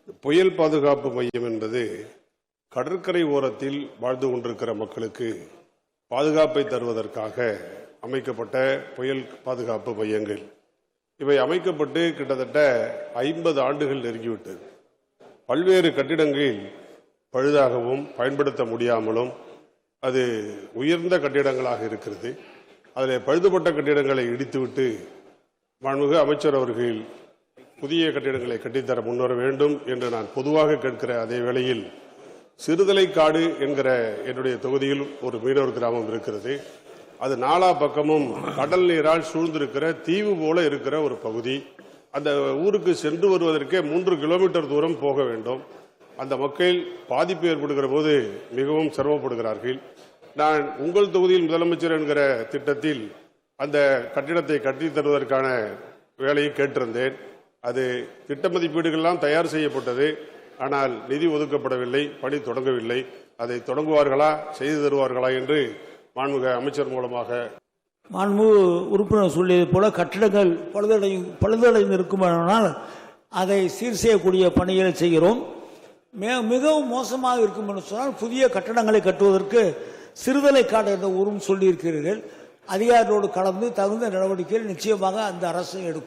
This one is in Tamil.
புயல் பாதுகாப்பு மையம் என்பது கடற்கரை ஓரத்தில் வாழ்ந்து கொண்டிருக்கிற மக்களுக்கு பாதுகாப்பை தருவதற்காக அமைக்கப்பட்ட புயல் பாதுகாப்பு மையங்கள். இவை அமைக்கப்பட்டு கிட்டத்தட்ட 50 ஆண்டுகள் நெருங்கிவிட்டது. பல்வேறு கட்டிடங்கள் பழுதாகவும் பயன்படுத்த முடியாமலும் அது உயர்ந்த கட்டிடங்களாக இருக்கிறது. அதில் பழுதுபட்ட கட்டிடங்களை இடித்துவிட்டு மாண்புமிகு அமைச்சர் அவர்கள் புதிய கட்டிடங்களை கட்டித்தர முன்வர வேண்டும் என்று நான் பொதுவாக கேட்கிற அதே வேளையில் சிறுதலைக்காடு என்கிற என்னுடைய தொகுதியில் ஒரு மீனவர் கிராமம் இருக்கிறது. அது நாலா பக்கமும் கடல் நீரால் சூழ்ந்திருக்கிற தீவு போல இருக்கிற ஒரு பகுதி. அந்த ஊருக்கு சென்று வருவதற்கே 3 கிலோமீட்டர் தூரம் போக வேண்டும். அந்த மக்கள் பாதிப்பு ஏற்படுகிற போது மிகவும் சிரமப்படுகிறார்கள். நான் உங்கள் தொகுதியில் முதலமைச்சர் என்கிற திட்டத்தில் அந்த கட்டிடத்தை கட்டித் தருவதற்கான வேலையை கேட்டிருந்தேன். அது திட்ட மதிப்பீடுகள்லாம் தயார் செய்யப்பட்டது. ஆனால் நிதி ஒதுக்கப்படவில்லை, பணி தொடங்கவில்லை. அதை தொடங்குவார்களா, செய்து தருவார்களா என்று மாண்புமிகு அமைச்சர் மூலமாக மாண்புமிகு உறுப்பினர் சொல்லியது போல கட்டிடங்கள் பழுதடைந்து இருக்குமானால் அதை சீர் செய்யக்கூடிய பணிகளை செய்கிறோம். மிகவும் மோசமாக இருக்கும் என்று சொன்னால் புதிய கட்டடங்களை கட்டுவதற்கு சிறுதலைக்காடு என்ற ஊரும் சொல்லியிருக்கிறீர்கள். அதிகாரிகளோடு கலந்து தகுந்த நடவடிக்கைகள் நிச்சயமாக அந்த அரசு எடுக்கும்.